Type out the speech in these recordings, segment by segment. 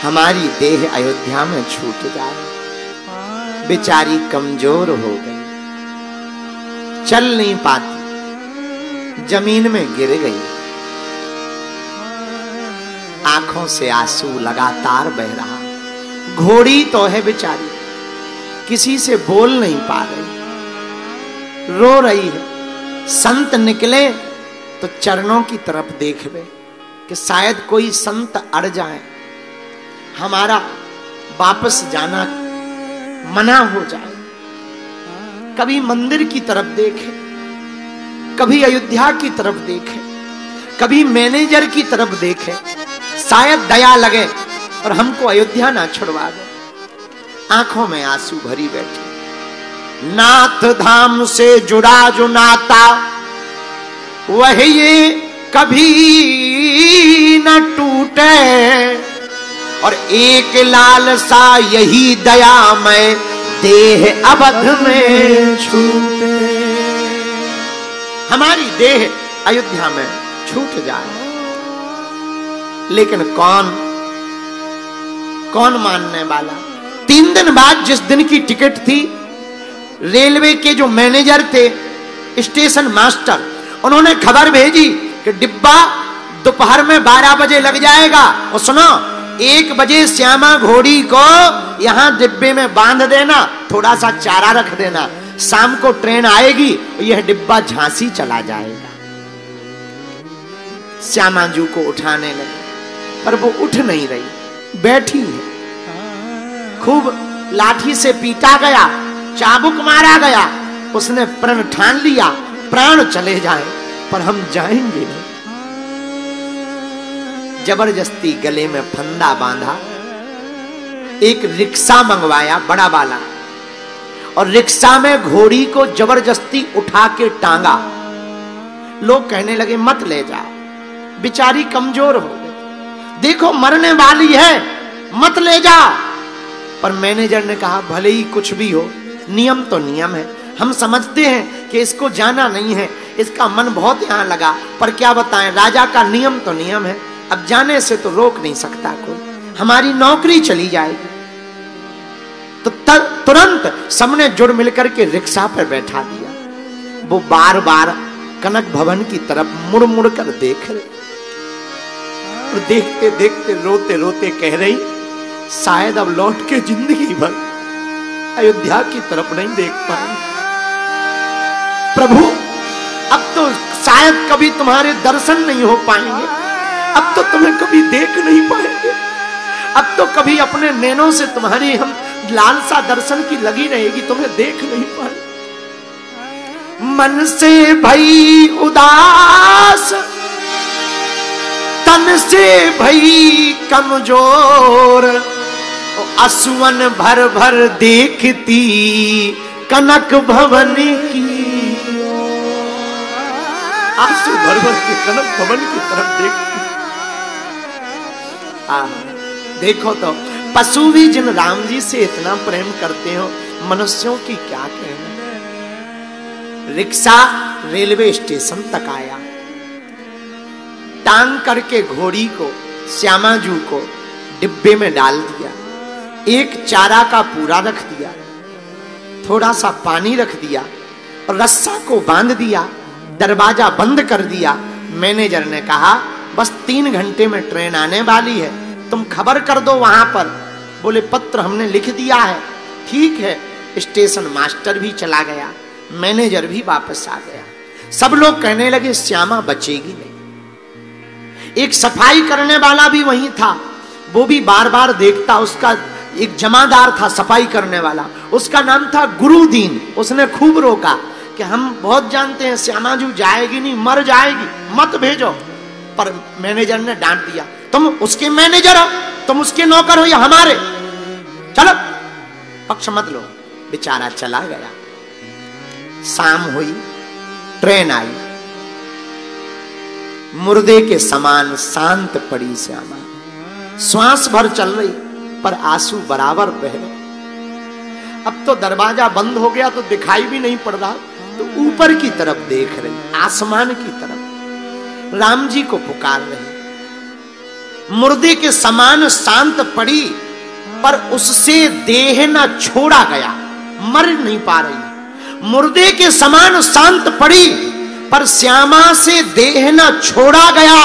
हमारी देह अयोध्या में छूट जाए। बेचारी कमजोर हो गई, चल नहीं पाती, जमीन में गिर गई। आंखों से आंसू लगातार बह रहा। घोड़ी तो है बेचारी, किसी से बोल नहीं पा रही, रो रही है। संत निकले तो चरणों की तरफ देख ले कि शायद कोई संत अड़ जाए, हमारा वापस जाना मना हो जाए। कभी मंदिर की तरफ देखे, कभी अयोध्या की तरफ देखे, कभी मैनेजर की तरफ देखे, शायद दया लगे और हमको अयोध्या ना छुड़वा दे। आंखों में आंसू भरी बैठी। नाथ धाम से जुड़ा जो नाता वह ये कभी न टूटे, और एक लालसा यही दया में देह अवध में छूटे। हमारी देह अयोध्या में छूट जाए, लेकिन कौन मानने वाला। 3 दिन बाद जिस दिन की टिकट थी, रेलवे के जो मैनेजर थे, स्टेशन मास्टर, उन्होंने खबर भेजी कि डिब्बा दोपहर में 12 बजे लग जाएगा, और सुनो 1 बजे श्यामा घोड़ी को यहां डिब्बे में बांध देना, थोड़ा सा चारा रख देना, शाम को ट्रेन आएगी यह डिब्बा झांसी चला जाएगा। श्यामा जू को उठाने लगे, पर वो उठ नहीं रही, बैठी है। खूब लाठी से पीटा गया, चाबुक मारा गया, उसने प्रण ठान लिया, प्राण चले जाए पर हम जाएंगे नहीं। जबरदस्ती गले में फंदा बांधा, एक रिक्शा मंगवाया बड़ा वाला, और रिक्शा में घोड़ी को जबरदस्ती उठा के टांगा। लोग कहने लगे मत ले जाओ, बेचारी कमजोर हो गई, देखो मरने वाली है, मत ले जाओ। पर मैनेजर ने कहा भले ही कुछ भी हो, नियम तो नियम है, हम समझते हैं कि इसको जाना नहीं है, इसका मन बहुत यहां लगा, पर क्या बताएं, राजा का नियम तो नियम है, अब जाने से तो रोक नहीं सकता कोई, हमारी नौकरी चली जाएगी। तो तुरंत सबने जुड़ मिलकर के रिक्शा पर बैठा दिया। वो बार बार कनक भवन की तरफ मुड़ मुड़ कर देख रहे, और देखते देखते रोते रोते कह रही, शायद अब लौट के जिंदगी भर अयोध्या की तरफ नहीं देख पाएंगे। प्रभु अब तो शायद कभी तुम्हारे दर्शन नहीं हो पाएंगे, अब तो तुम्हें कभी देख नहीं पाएंगे, अब तो कभी अपने नैनों से तुम्हारी हम लालसा दर्शन की लगी रहेगी, तुम्हें देख नहीं पाएंगे। मन से भई उदास, तन से भई कमजोर, असुवन भर भर देखती कनक भवन की। आंसू भर भर के कनक भवन की तरफ देखती। देखो तो पशु भी जिन राम जी से इतना प्रेम करते हो, मनुष्यों की क्या कहना। रिक्शा रेलवे स्टेशन तक आया, टांग करके घोड़ी को, श्यामा जू को डिब्बे में डाल दिया, एक चारा का पूरा रख दिया, थोड़ा सा पानी रख दिया, और रस्सा को बांध दिया, दरवाजा बंद कर दिया। मैनेजर ने कहा बस 3 घंटे में ट्रेन आने वाली है, तुम खबर कर दो वहां पर। बोले पत्र हमने लिख दिया है। ठीक है, स्टेशन मास्टर भी चला गया, मैनेजर भी वापस आ गया। सब लोग कहने लगे श्यामा बचेगी नहीं। एक सफाई करने वाला भी वहीं था, वो भी बार बार देखता, उसका एक जमादार था सफाई करने वाला, उसका नाम था गुरुदीन। उसने खूब रोका कि हम बहुत जानते हैं श्यामा जू जाएगी नहीं, मर जाएगी, मत भेजो। पर मैनेजर ने डांट दिया, तुम उसके मैनेजर हो, तुम उसके नौकर हो या हमारे, चलो पक्ष मत लो। बेचारा चला गया। शाम हुई, ट्रेन आई, मुर्दे के समान शांत पड़ी श्यामा, श्वास भर चल रही पर आंसू बराबर बह रहे। अब तो दरवाजा बंद हो गया तो दिखाई भी नहीं पड़ रहा, तो ऊपर की तरफ देख रही, आसमान की तरफ, राम जी को पुकार रही। मुर्दे के समान शांत पड़ी, पर उससे देह न छोड़ा गया, मर नहीं पा रही। मुर्दे के समान शांत पड़ी, पर श्यामा से देह न छोड़ा गया।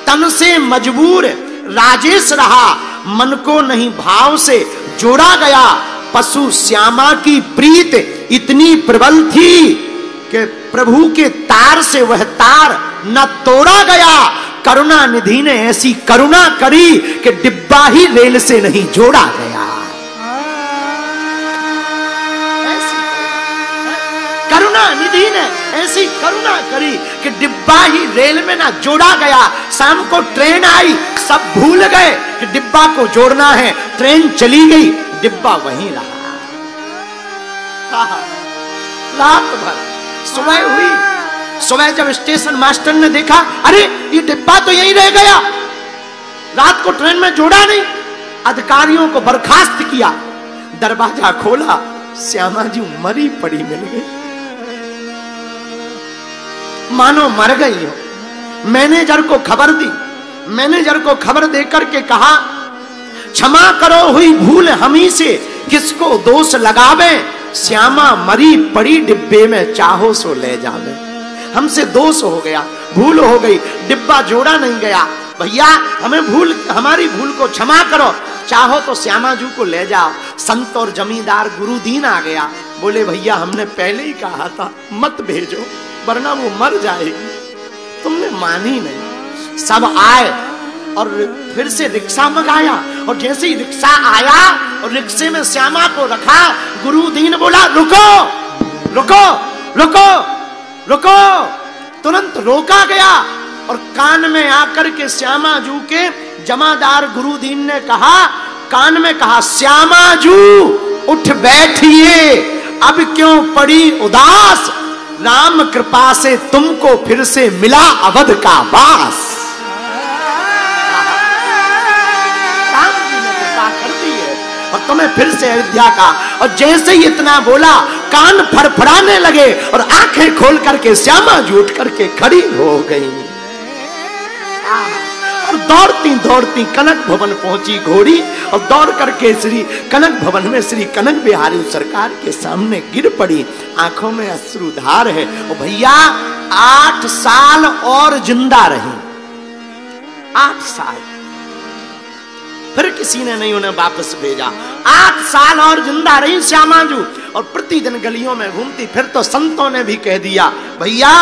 तन से मजबूर राजेश रहा, मन को नहीं भाव से जोड़ा गया। पशु श्यामा की प्रीत इतनी प्रबल थी कि प्रभु के तार से वह तार न तोड़ा गया। करुणा निधि ने ऐसी करुणा करी कि डिब्बा ही रेल से नहीं जोड़ा गया। करुणा निधि ने ऐसी करुणा करी कि डिब्बा ही रेल में ना जोड़ा गया। शाम को ट्रेन आई, सब भूल गए कि डिब्बा को जोड़ना है। ट्रेन चली गई, डिब्बा वहीं रहा। रात भर सुबह हुई। सुबह जब स्टेशन मास्टर ने देखा, अरे ये डिब्बा तो यहीं रह गया, रात को ट्रेन में जोड़ा नहीं। अधिकारियों को बर्खास्त किया, दरवाजा खोला, श्यामा जी मरी पड़ी मिल गई, मानो मर गई हो। मैनेजर को खबर दी। मैनेजर को खबर देकर के कहा, क्षमा करो हुई भूल हमी से, किसको दोष लगावे। श्यामा मरी पड़ी डिब्बे में, चाहो सो ले जावे। हमसे दोष हो गया, भूल हो गई, डिब्बा जोड़ा नहीं गया। भैया हमारी भूल को क्षमा करो, चाहो तो श्यामा जी को ले जाओ। संत और जमींदार गुरुदीन आ गया, बोले भैया हमने पहले ही कहा था मत भेजो, वरना वो मर जाएगी, तुमने मानी नहीं। सब आए और फिर से रिक्शा मंगाया, और जैसे ही रिक्शा आया और रिक्शे में श्यामा को रखा, गुरुदीन बोला रुको रुको रुको रुको। तुरंत रोका गया और कान में आकर के श्यामा जू के जमादार गुरुदीन ने कहा, कान में कहा, श्यामा जू उठ बैठिए, अब क्यों पड़ी उदास, राम कृपा से तुमको फिर से मिला अवध का वास। और तुम्हें फिर से अयोध्या का। और जैसे ही इतना बोला, कान फड़फड़ाने लगे और आंखें खोल करके श्यामा जी उठ करके खड़ी हो गई। और दौड़ती दौड़ती कनक भवन पहुंची घोड़ी, और दौड़ करके श्री कनक भवन में श्री कनक बिहारी सरकार के सामने गिर पड़ी। आंखों में अश्रुधार है। और भैया 8 साल और जिंदा रही, 8 साल। फिर किसी ने नहीं उन्हें वापस भेजा। 8 साल और जिंदा रही श्यामा जू, और प्रतिदिन गलियों में घूमती। फिर तो संतों ने भी कह दिया, भैया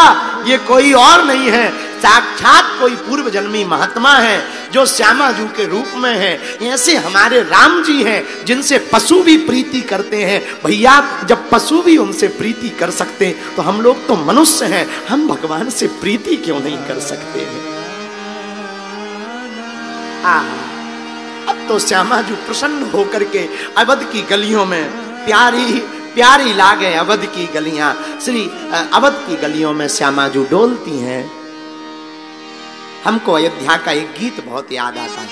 ये कोई और नहीं है, साक्षात कोई पूर्व जन्मी महात्मा है जो श्यामा जू के रूप में है। ऐसे हमारे राम जी हैं जिनसे पशु भी प्रीति करते हैं। भैया जब पशु भी उनसे प्रीति कर सकते तो हम लोग तो मनुष्य हैं, हम भगवान से प्रीति क्यों नहीं कर सकते हैं। अब तो श्यामा जी प्रसन्न होकर के अवध की गलियों में प्यारी प्यारी लागे अवध की गलियां, श्री अवध की गलियों में श्यामा जी डोलती हैं। हमको अयोध्या का एक गीत बहुत याद आता है।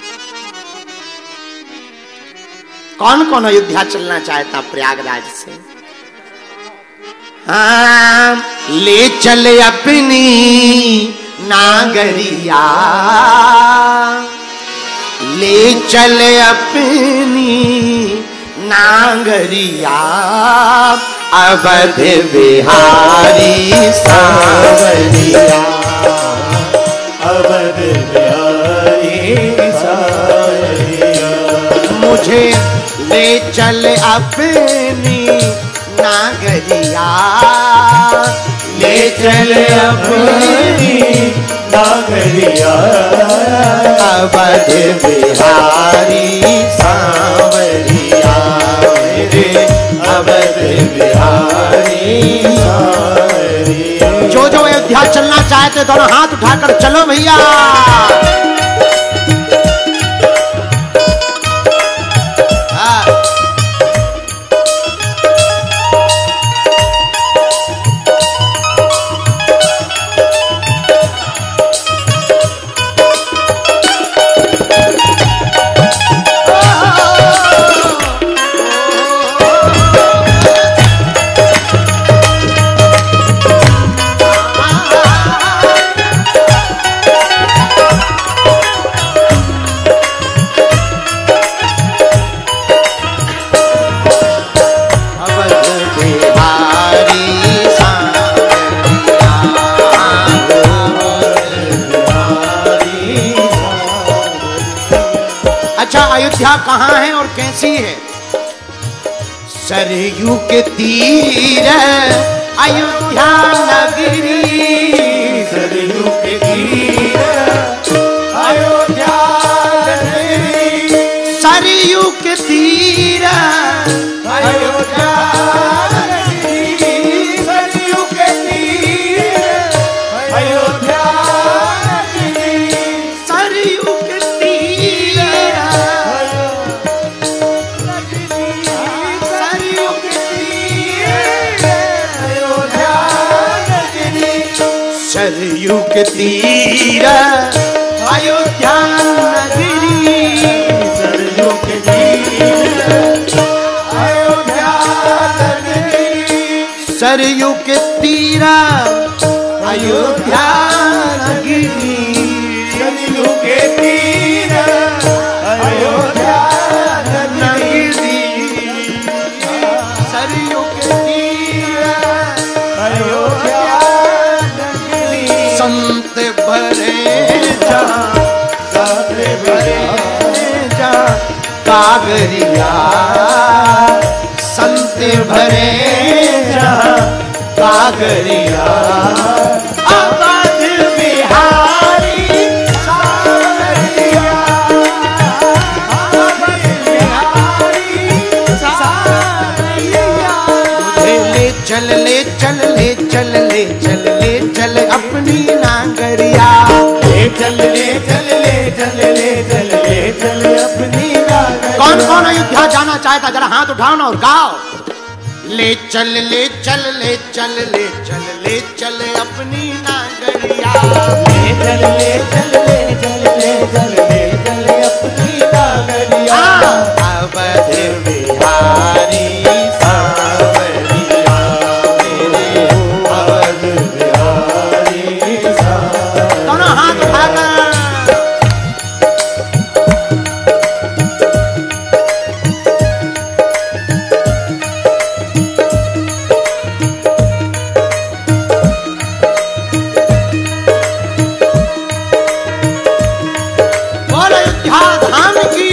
कौन कौन अयोध्या चलना चाहता प्रयागराज से? हाँ, ले चले अपनी नागरिया, ले चले अपनी नागरिया, अवध बिहारी सांवरिया, अवध बिहारी सांवरिया। मुझे ले चल अपनी नागरिया, ले चल अपनी नागरिया, अवध बिहारी सांवरिया, मेरे अवध बिहारी सांवरिया। जो जो अयोध्या चलना चाहते दोनों हाथ उठाकर चलो भैया। अच्छा, अयोध्या कहाँ है और कैसी है? सरयू के तीर अयोध्या नगरी, सरयू के तीर अयोध्या नगरी, सरयू के तीर अयोध्या नगरी, सरयू के तीर अयोध्या नगरी, सरयू के तीर सरयू के तीर अयोध्या नगरी, सरयू के तीर अयोध्या नगरी, सरयू के तीर अयोध्या नगरी, सरयू के तीर अयोध्या नगरी, सरयू के तीर अयोध्या नगरी, सरयू के तीर अयोध्या नगरी, संत भरे जा, संत भरे जा कागरिया, संत भरे जा कागरिया, अवध बिहारी सावरिया, अवध बिहारी सावरिया, मुझे ले चल ले चल ले चल ले चल ले चल अपनी नागरिया, ले चल ले चल ले चल ले चल ले चल अपनी नागरिया। कौन कौन अयोध्या जाना चाहता जरा हाथ उठाओ ना और गाओ। ले चल ले चल ले चल ले चल ले चल अपनी नागरिया, ले चल ले चल ले चल ले चल ले चल अपनी नागरिया, अवध बिहारी सावरिया मेरे अवध बिहारी सावरिया। दोनों हाथ उठाकर बोल अयोध्या धाम की।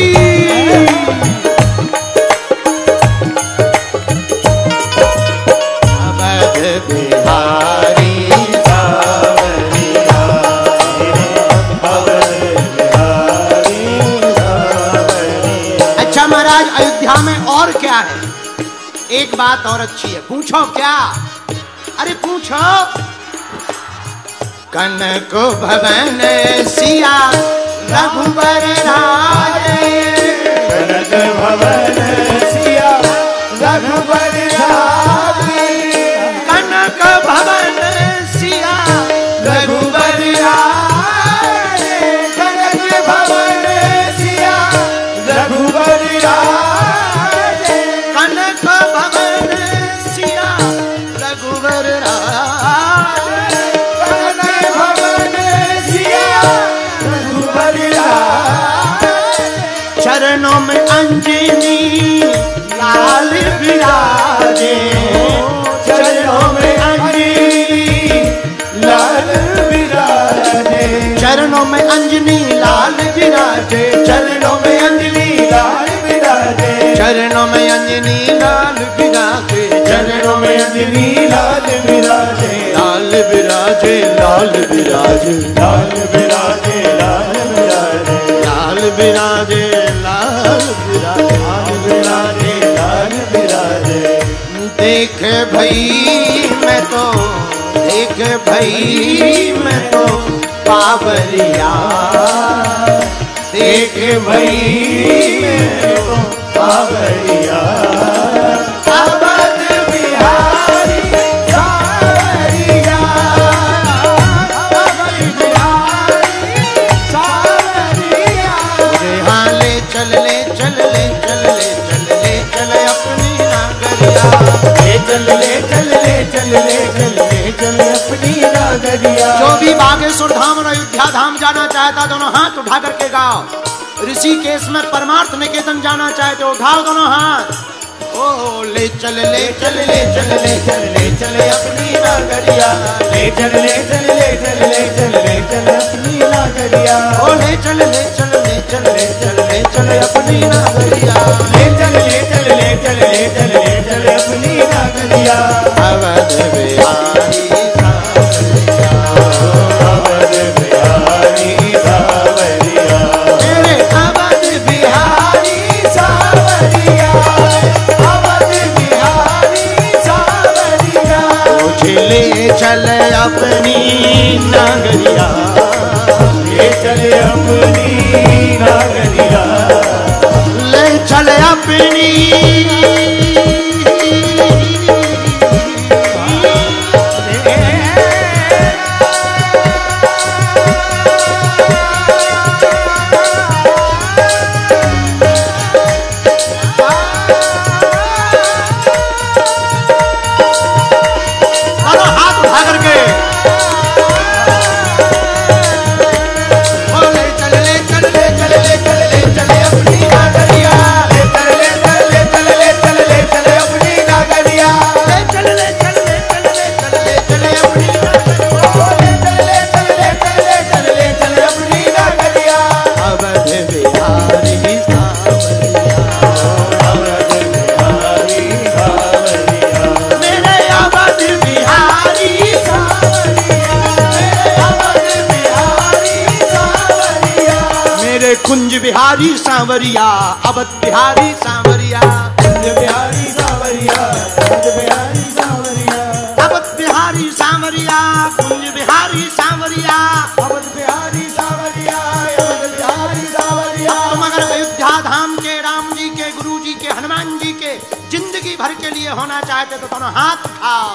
अवध बिहारी सावरिया मेरे अवध बिहारी सावरिया। अच्छा महाराज, अयोध्या में और क्या है? एक बात और अच्छी है, पूछो क्या? अरे पूछो। कनक भवन सिया रघुबर राजे, कनक भवन सिया रघुबर राजे, कनक भवन सिया रघुबर राजे, कनक भवन सिया रघुबर राजे, कनक भवन सिया रघुबर राजे, कनक भवन सिया रघुबर राजे, चरणों में अंजनी लाल विराजे, चरणों में अंजनी लाल विराजे, चरणों में अंजनी लाल विराजे, चरणों में अंजनी लाल विराजे, चरणों में अंजनी लाल विराजे, चरणों में अंजनी लाल विराजे, लाल विराजे लाल विराजे, लाल विराजे लाल विराजे, लाल विराजे लाल विराजे, लाल विराजे लाल विराजे। देख भई मैं तो, देख भई मैं तो पावरिया, देख भई मैं तो पावरिया अवध बिहारी सावरिया, अवध बिहारी सावरिया। मुझे हाँ ले चल ले चल ले चल ले चल ले चल अपनी नागरिया, ले चल ले चल ले चल ले चल ले चल अपनी नागरिया। जो भी बागेश्वर धाम और अयोध्या धाम जाना चाहता दोनों हाथ उठा करके गाओ। ऋषिकेश में परमार्थ निकेतन जाना चाहते हो उठाओ दोनों हाथ, ओ ले चल ले चल ले चल ले चल ले चल अपनी नागरिया, ले चल ले चल ले चल ले चल ले चल अपनी नागरिया, ओ ले चल ले चल ले चल ले चल ले चल अपनी नागरिया, ले चल ले चल ले चल ले चल ले चल अपनी नागरिया। अवध बिहारी सावरिया, अवध बिहारी सावरिया, मेरे अवध बिहारी सावरिया, अवध बिहारी सावरिया, मुझे ले चल अपनी नागरिया, ले चल अपनी नागरिया, ले चल अपनी कुंज बिहारी सांवरिया, अवध बिहारी सांवरिया, कुंज बिहारी सांवरिया, कुंज बिहारी सांवरिया, अवध बिहारी सांवरिया, कुंज बिहारी सांवरिया, अवध बिहारी सांवरिया, अवध बिहारी सांवरिया। तुम अगर अयोध्या धाम के राम जी के, गुरु जी के, हनुमान जी के जिंदगी भर के लिए होना चाहते तो दोनों हाथ उठाओ।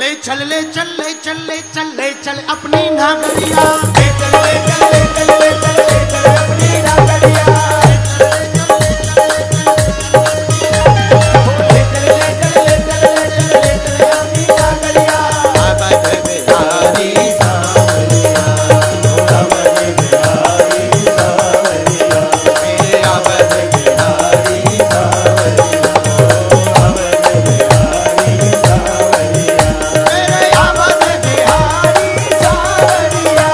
ले चल ले चल ले चल ले चल ले चल अपनी नागरिया, ले चल ले चल ले चल ले चल ले चल अपनी नागरिया, ले चल ले चल ले चल ले चल ले चल अपनी नागरिया। अवध बिहारी सांवरिया, अवध बिहारी सांवरिया, मेरे अवध बिहारी सांवरिया, अवध बिहारी सांवरिया, मेरे अवध बिहारी सांवरिया,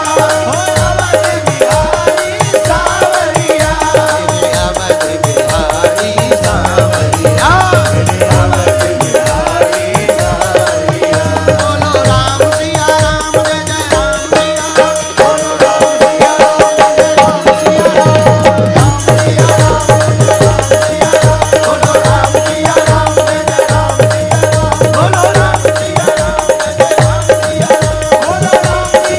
अवध बिहारी सांवरिया, मेरे अवध बिहारी सांवरिया, अवध बिहारी सांवरिया। बोलो राम सिया राम जय जय राम सिया, बोलो राम सिया राम, जय राम सिया राम, राम सिया राम, राम सिया राम, बोलो राम सिया राम, जय जय राम सिया राम, बोलो राम सिया राम, जय जय राम सिया राम, बोलो राम सिया राम, जय जय राम सिया राम, बोलो राम सिया राम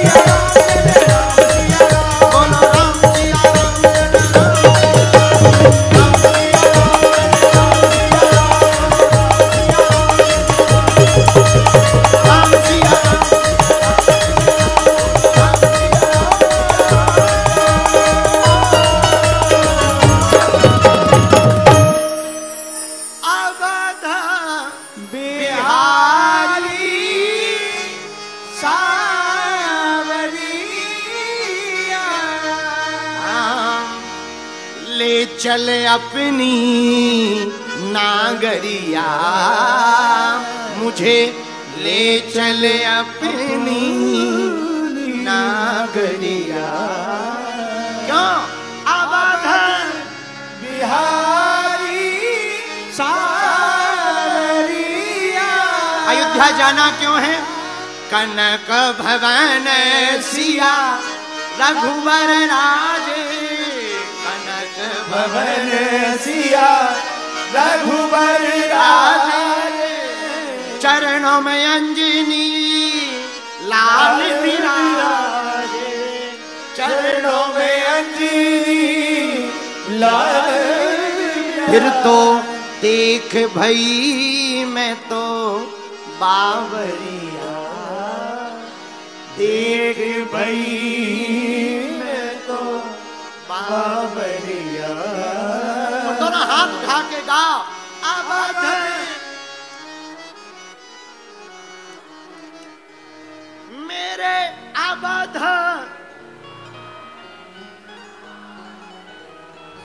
जय जय राम, राम सिया राम, जय जय राम सिया राम, राम सिया राम। अवध बिहारी सांवरिया, ले चल अपनी नागरिया, मुझे ले चल अपनी नागरिया। क्यों अवध बिहारी सांवरिया। अयोध्या जाना क्यों है? कनक भवन सिया रघुवर राजे, कनक भवन सिया रघुबर राजे, चरणों में अंजनी लाल विराजे, चरणों में अंजनी लाल। फिर तो देख भई मैं तो बावरिया, देख भई मैं तो बावरिया। दोनों हाथ उठा के गाओ। अवध मेरे अवध